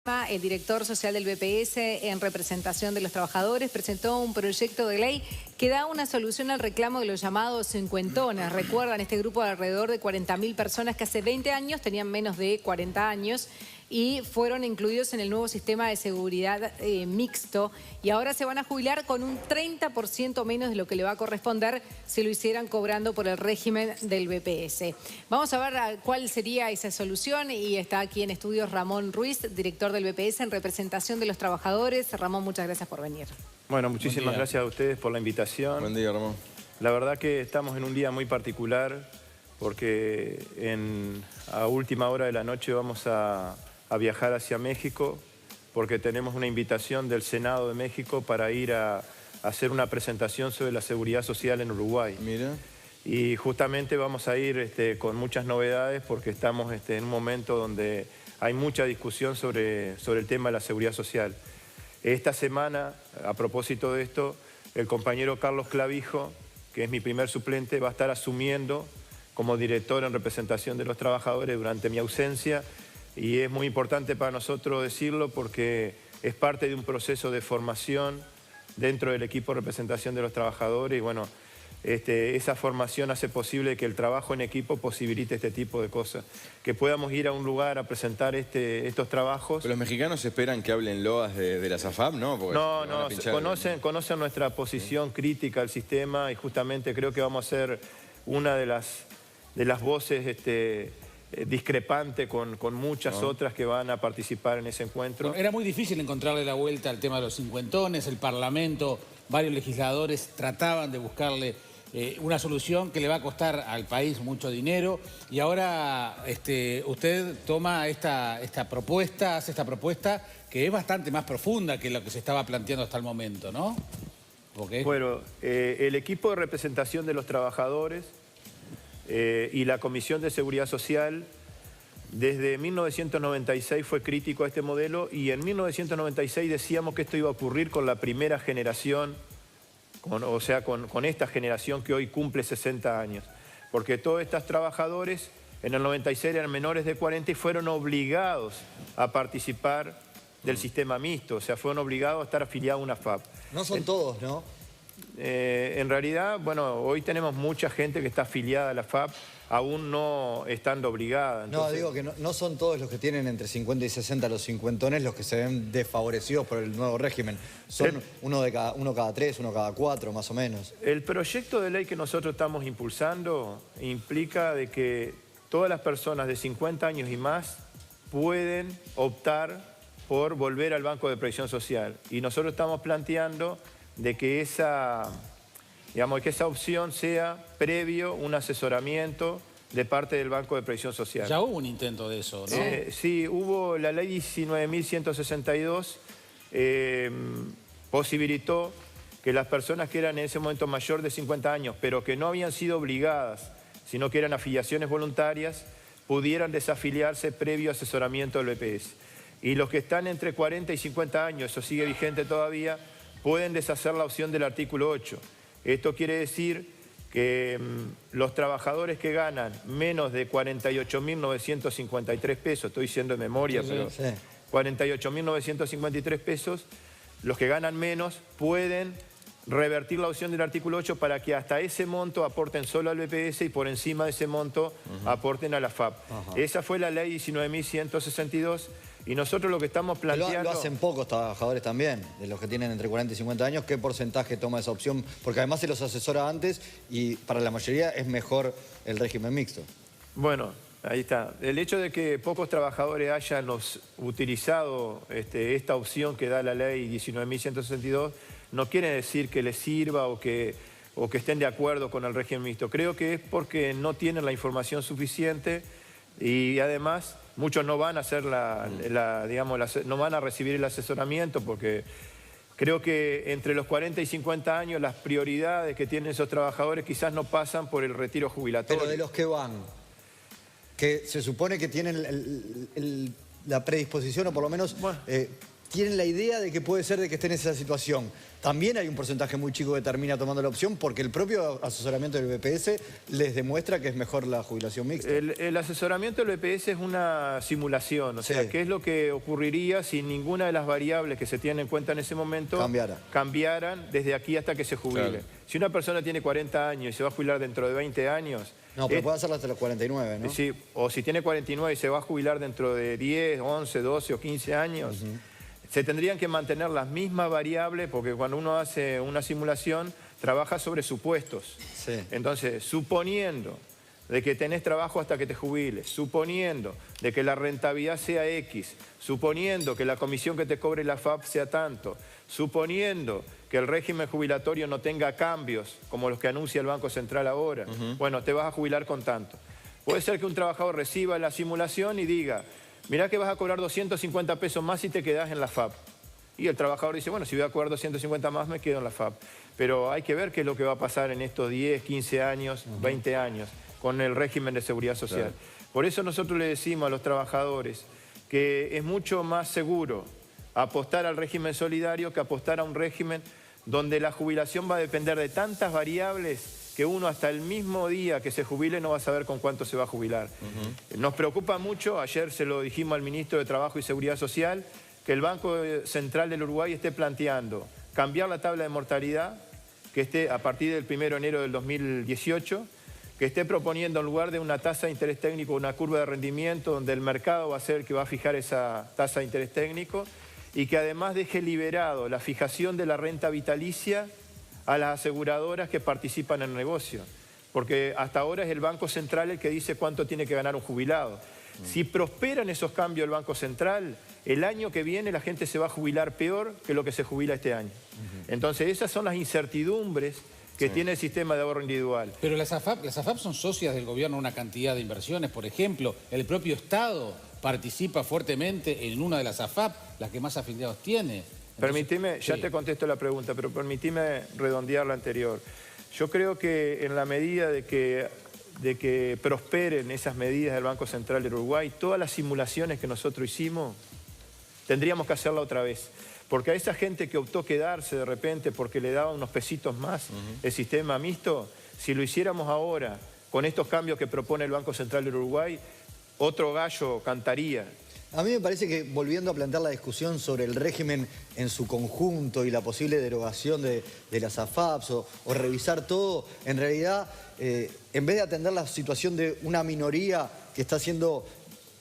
El director social del BPS, en representación de los trabajadores, presentó un proyecto de ley que da una solución al reclamo de los llamados cincuentonas. Recuerdan, este grupo de alrededor de 40.000 personas que hace 20 años tenían menos de 40 años y fueron incluidos en el nuevo sistema de seguridad mixto, y ahora se van a jubilar con un 30% menos de lo que le va a corresponder si lo hicieran cobrando por el régimen del BPS. Vamos a ver cuál sería esa solución, y está aquí en estudios Ramón Ruiz, director del BPS en representación de los trabajadores. Ramón, muchas gracias por venir. Bueno, muchísimas gracias a ustedes por la invitación. Buen día, Ramón. La verdad que estamos en un día muy particular porque a última hora de la noche vamos a viajar hacia México porque tenemos una invitación del Senado de México para ir a hacer una presentación sobre la seguridad social en Uruguay. Mira. Y justamente vamos a ir con muchas novedades porque estamos en un momento donde hay mucha discusión sobre el tema de la seguridad social. Esta semana, a propósito de esto, el compañero Carlos Clavijo, que es mi primer suplente, va a estar asumiendo como director en representación de los trabajadores durante mi ausencia, y es muy importante para nosotros decirlo porque es parte de un proceso de formación dentro del equipo de representación de los trabajadores, y bueno, esa formación hace posible que el trabajo en equipo posibilite este tipo de cosas. Que podamos ir a un lugar a presentar estos trabajos. Pero los mexicanos esperan que hablen loas de la SAFAP, ¿no? Porque no, conocen nuestra posición crítica al sistema, y justamente creo que vamos a ser una de las voces discrepante con muchas otras que van a participar en ese encuentro. Bueno, era muy difícil encontrarle la vuelta al tema de los cincuentones. El Parlamento, varios legisladores trataban de buscarle una solución que le va a costar al país mucho dinero, y ahora usted toma esta propuesta, hace esta propuesta que es bastante más profunda que lo que se estaba planteando hasta el momento, ¿no? Porque... Bueno, el equipo de representación de los trabajadores y la Comisión de Seguridad Social desde 1996 fue crítico a este modelo, y en 1996 decíamos que esto iba a ocurrir con la primera generación, con esta generación que hoy cumple 60 años. Porque todos estos trabajadores en el 96 eran menores de 40 y fueron obligados a participar del sistema mixto, o sea, fueron obligados a estar afiliados a una FAP. No son todos, ¿no? En realidad, bueno, hoy tenemos mucha gente que está afiliada a la FAP, aún no estando obligada. Entonces... No, digo que no son todos los que tienen entre 50 y 60 los cincuentones los que se ven desfavorecidos por el nuevo régimen. Son uno cada 3, uno cada 4, más o menos. El proyecto de ley que nosotros estamos impulsando implica de que todas las personas de 50 años y más pueden optar por volver al Banco de Previsión Social. Y nosotros estamos planteando de que esa opción sea previo un asesoramiento de parte del Banco de Previsión Social. Ya hubo un intento de eso, ¿no? Sí, hubo la ley 19.162, posibilitó que las personas que eran en ese momento mayor de 50 años, pero que no habían sido obligadas, sino que eran afiliaciones voluntarias, pudieran desafiliarse previo asesoramiento del BPS. Y los que están entre 40 y 50 años, eso sigue vigente todavía, pueden deshacer la opción del artículo 8. Esto quiere decir que los trabajadores que ganan menos de 48.953 pesos, estoy diciendo de memoria, pero 48.953 pesos, los que ganan menos pueden revertir la opción del artículo 8 para que hasta ese monto aporten solo al BPS y por encima de ese monto aporten a la FAP. Esa fue la ley 19.162. Y nosotros lo que estamos planteando... Lo hacen pocos trabajadores también, de los que tienen entre 40 y 50 años. ¿Qué porcentaje toma esa opción? Porque además se los asesora antes y para la mayoría es mejor el régimen mixto. Bueno, ahí está. El hecho de que pocos trabajadores hayan utilizado esta opción que da la ley 19.162 no quiere decir que les sirva o que estén de acuerdo con el régimen mixto. Creo que es porque no tienen la información suficiente, y además muchos no van a hacer no van a recibir el asesoramiento, porque creo que entre los 40 y 50 años las prioridades que tienen esos trabajadores quizás no pasan por el retiro jubilatorio. Pero de los que van, que se supone que tienen la predisposición, o por lo menos tienen la idea de que puede ser de que estén en esa situación. También hay un porcentaje muy chico que termina tomando la opción porque el propio asesoramiento del BPS les demuestra que es mejor la jubilación mixta. El asesoramiento del BPS es una simulación, o sea, ¿qué es lo que ocurriría si ninguna de las variables que se tienen en cuenta en ese momento cambiaran desde aquí hasta que se jubile? Claro. Si una persona tiene 40 años y se va a jubilar dentro de 20 años... No, pero puede hacerlo hasta los 49, ¿no? Sí, o si tiene 49 y se va a jubilar dentro de 10, 11, 12 o 15 años... Se tendrían que mantener las mismas variables porque cuando uno hace una simulación trabaja sobre supuestos. Sí. Entonces, suponiendo de que tenés trabajo hasta que te jubiles, suponiendo de que la rentabilidad sea X, suponiendo que la comisión que te cobre la FAP sea tanto, suponiendo que el régimen jubilatorio no tenga cambios como los que anuncia el Banco Central ahora, bueno, te vas a jubilar con tanto. Puede ser que un trabajador reciba la simulación y diga... Mirá que vas a cobrar 250 pesos más si te quedás en la FAP. Y el trabajador dice, bueno, si voy a cobrar 250 más me quedo en la FAP. Pero hay que ver qué es lo que va a pasar en estos 10, 15 años, 20 años con el régimen de seguridad social. Claro. Por eso nosotros le decimos a los trabajadores que es mucho más seguro apostar al régimen solidario que apostar a un régimen donde la jubilación va a depender de tantas variables que uno hasta el mismo día que se jubile no va a saber con cuánto se va a jubilar. Nos preocupa mucho, ayer se lo dijimos al ministro de Trabajo y Seguridad Social, que el Banco Central del Uruguay esté planteando cambiar la tabla de mortalidad, que esté a partir del 1 de enero del 2018, que esté proponiendo en lugar de una tasa de interés técnico una curva de rendimiento donde el mercado va a ser el que va a fijar esa tasa de interés técnico y que además deje liberado la fijación de la renta vitalicia a las aseguradoras que participan en el negocio, porque hasta ahora es el Banco Central el que dice cuánto tiene que ganar un jubilado. Si prosperan esos cambios del Banco Central, el año que viene la gente se va a jubilar peor que lo que se jubila este año. Entonces esas son las incertidumbres que tiene el sistema de ahorro individual. Pero las AFAP son socias del gobierno en una cantidad de inversiones, por ejemplo, el propio Estado participa fuertemente en una de las AFAP, las que más afiliados tiene. Permitime, ya te contesto la pregunta, pero permitime redondear la anterior. Yo creo que en la medida de que prosperen esas medidas del Banco Central del Uruguay, todas las simulaciones que nosotros hicimos, tendríamos que hacerla otra vez. Porque a esa gente que optó quedarse de repente porque le daba unos pesitos más el sistema mixto, si lo hiciéramos ahora con estos cambios que propone el Banco Central del Uruguay, otro gallo cantaría. A mí me parece que, volviendo a plantear la discusión sobre el régimen en su conjunto y la posible derogación de las AFAPs o revisar todo, en realidad, en vez de atender la situación de una minoría que está siendo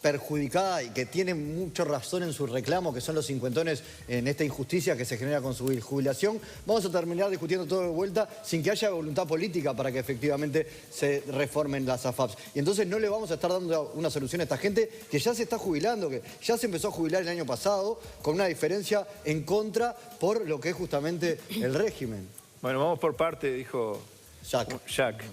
perjudicada y que tiene mucha razón en su reclamo, que son los cincuentones en esta injusticia que se genera con su jubilación, vamos a terminar discutiendo todo de vuelta sin que haya voluntad política para que efectivamente se reformen las AFAPs. Y entonces no le vamos a estar dando una solución a esta gente que ya se está jubilando, que ya se empezó a jubilar el año pasado, con una diferencia en contra por lo que es justamente el régimen. Bueno, vamos por parte, dijo Jack.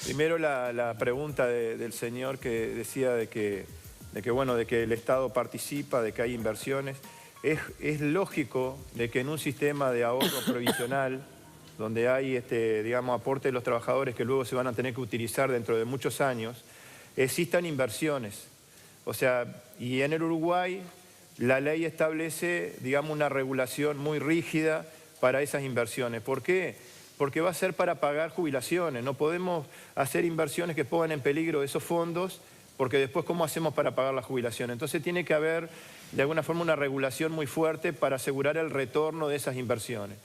Primero la pregunta del señor que decía de que el Estado participa, de que hay inversiones. Es lógico de que en un sistema de ahorro provisional, donde hay, digamos, aporte de los trabajadores que luego se van a tener que utilizar dentro de muchos años, existan inversiones. O sea, y en el Uruguay la ley establece, digamos, una regulación muy rígida para esas inversiones. ¿Por qué? Porque va a ser para pagar jubilaciones. No podemos hacer inversiones que pongan en peligro esos fondos, porque después, ¿cómo hacemos para pagar la jubilación? Entonces tiene que haber, de alguna forma, una regulación muy fuerte para asegurar el retorno de esas inversiones.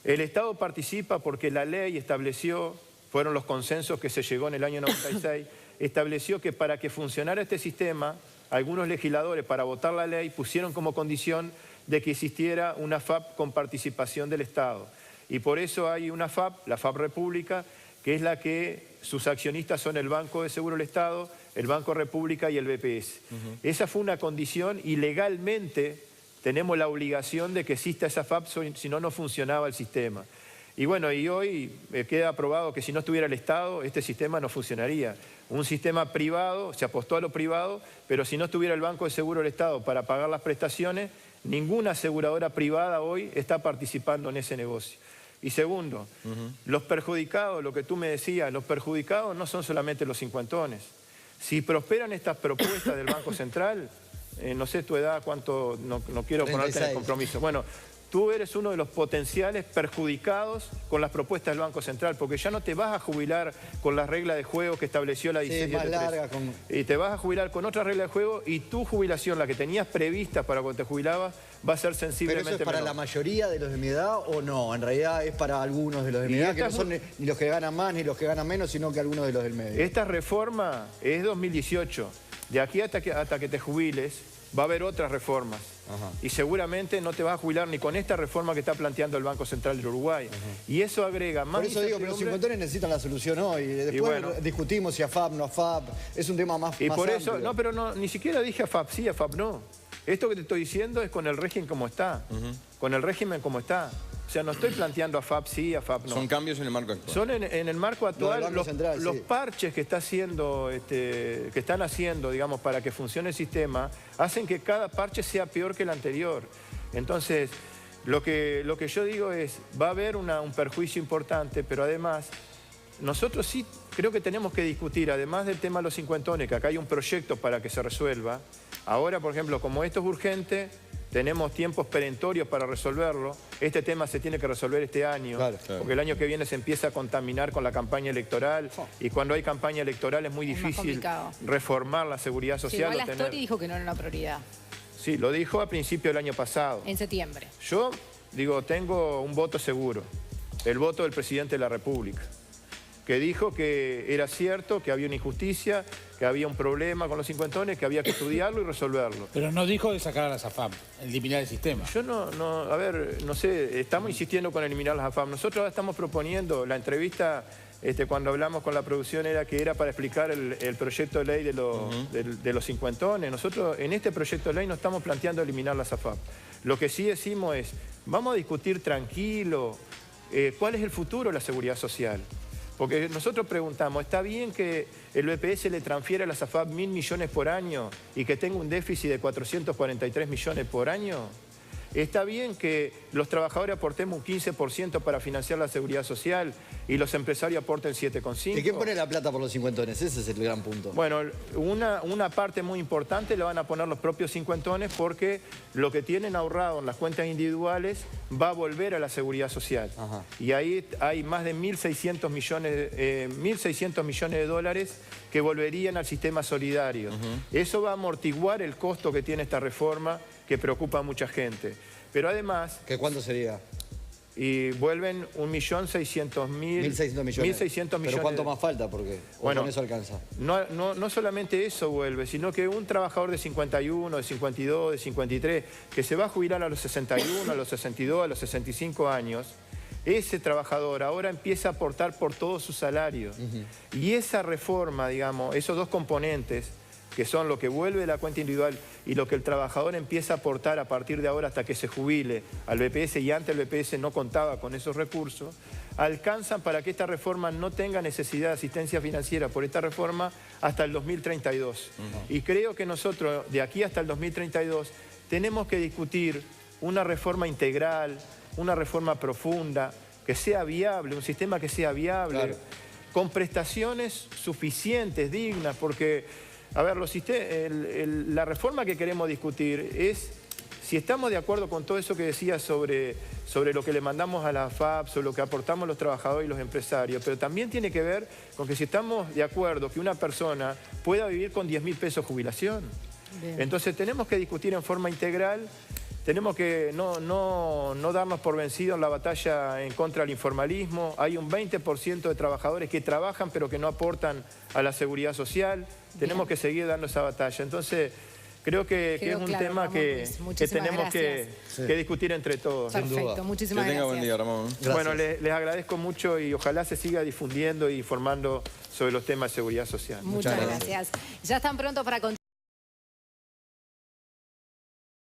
El Estado participa porque la ley estableció, fueron los consensos que se llegó en el año 96, estableció que para que funcionara este sistema, algunos legisladores, para votar la ley, pusieron como condición de que existiera una FAP con participación del Estado. Y por eso hay una FAP, la FAP República, que es la que sus accionistas son el Banco de Seguro del Estado, el Banco República y el BPS. Esa fue una condición y legalmente tenemos la obligación de que exista esa FAP, si no, no funcionaba el sistema. Y bueno, y hoy queda aprobado que si no estuviera el Estado, este sistema no funcionaría. Un sistema privado, se apostó a lo privado, pero si no estuviera el Banco de Seguro del Estado para pagar las prestaciones, ninguna aseguradora privada hoy está participando en ese negocio. Y segundo, los perjudicados, lo que tú me decías, los perjudicados no son solamente los cincuentones. Si prosperan estas propuestas del Banco Central, no sé tu edad, cuánto, no quiero 36. ponerte en el compromiso. Bueno, tú eres uno de los potenciales perjudicados con las propuestas del Banco Central, porque ya no te vas a jubilar con las reglas de juego que estableció la 1673. Y te vas a jubilar con otra regla de juego y tu jubilación, la que tenías prevista para cuando te jubilabas, va a ser sensiblemente ¿Pero eso es para menor. la mayoría de los de mi edad o no? En realidad es para algunos de los de mi edad, que no son ni los que ganan más ni los que ganan menos, sino que algunos de los del medio. Esta reforma es 2018. De aquí hasta que te jubiles, va a haber otras reformas. Ajá. Y seguramente no te vas a jubilar ni con esta reforma que está planteando el Banco Central del Uruguay. Ajá. Y eso agrega más... Por eso digo que los cincuentones necesitan la solución hoy. Después bueno, discutimos si AFAP, no AFAP. Es un tema más Y por eso, amplio. no, pero no, ni siquiera dije AFAP sí, AFAP no. Esto que te estoy diciendo es con el régimen como está. Con el régimen como está. O sea, no estoy planteando AFAP sí, AFAP no. Son cambios en el marco actual. Son en el marco actual los sí. parches que están haciendo, digamos, para que funcione el sistema, hacen que cada parche sea peor que el anterior. Entonces, lo que yo digo es, va a haber un perjuicio importante, pero además, nosotros sí creo que tenemos que discutir, además del tema de los cincuentones, que acá hay un proyecto para que se resuelva. Ahora, por ejemplo, como esto es urgente, tenemos tiempos perentorios para resolverlo. Este tema se tiene que resolver este año, porque el año que viene se empieza a contaminar con la campaña electoral, y cuando hay campaña electoral es muy difícil reformar la seguridad social. Igual Astori dijo que no era una prioridad. Sí, lo dijo a principio del año pasado. En septiembre. Yo, digo, tengo un voto seguro, el voto del presidente de la República, que dijo que era cierto, que había una injusticia, que había un problema con los cincuentones, que había que estudiarlo y resolverlo. Pero no dijo de sacar a las AFAP, eliminar el sistema. Yo a ver, no sé, estamos insistiendo con eliminar las AFAP. Nosotros ahora estamos proponiendo, la entrevista cuando hablamos con la producción era para explicar el proyecto de ley de los cincuentones. Nosotros en este proyecto de ley no estamos planteando eliminar las AFAP. Lo que sí decimos es, vamos a discutir tranquilo cuál es el futuro de la seguridad social. Porque nosotros preguntamos, ¿está bien que el BPS le transfiera a las AFAP 1.000 millones por año y que tenga un déficit de 443 millones por año? ¿Está bien que los trabajadores aportemos un 15% para financiar la seguridad social y los empresarios aporten 7,5%? ¿Y quién pone la plata por los cincuentones? Ese es el gran punto. Bueno, una parte muy importante la van a poner los propios cincuentones porque lo que tienen ahorrado en las cuentas individuales va a volver a la seguridad social. Ajá. Y ahí hay más de 1.600 millones de dólares que volverían al sistema solidario. Eso va a amortiguar el costo que tiene esta reforma, que preocupa a mucha gente. Pero además... ¿Qué cuánto sería? Y vuelven 1.600.000... 1.600 millones. 1.600 millones. ¿Pero cuánto más falta? Porque bueno, con eso alcanza. No solamente eso vuelve, sino que un trabajador de 51, de 52, de 53, que se va a jubilar a los 61, a los 62, a los 65 años, ese trabajador ahora empieza a aportar por todo su salario. Y esa reforma, digamos, esos dos componentes, que son lo que vuelve de la cuenta individual y lo que el trabajador empieza a aportar a partir de ahora hasta que se jubile al BPS, y antes el BPS no contaba con esos recursos, alcanzan para que esta reforma no tenga necesidad de asistencia financiera por esta reforma hasta el 2032. Y creo que nosotros, de aquí hasta el 2032, tenemos que discutir una reforma integral, una reforma profunda, que sea viable, un sistema que sea viable, con prestaciones suficientes, dignas, porque... A ver, la reforma que queremos discutir es si estamos de acuerdo con todo eso que decía sobre lo que le mandamos a la AFAP, sobre lo que aportamos los trabajadores y los empresarios, pero también tiene que ver con que si estamos de acuerdo que una persona pueda vivir con 10.000 pesos de jubilación. Bien. Entonces tenemos que discutir en forma integral. Tenemos que no darnos por vencidos en la batalla en contra del informalismo. Hay un 20% de trabajadores que trabajan pero que no aportan a la seguridad social. Tenemos que seguir dando esa batalla. Entonces, creo que es un tema que tenemos que discutir entre todos. Perfecto, muchísimas gracias. Que tenga buen día, Ramón. Gracias. Bueno, les agradezco mucho y ojalá se siga difundiendo y informando sobre los temas de seguridad social. Muchas gracias. Ya están pronto para continuar.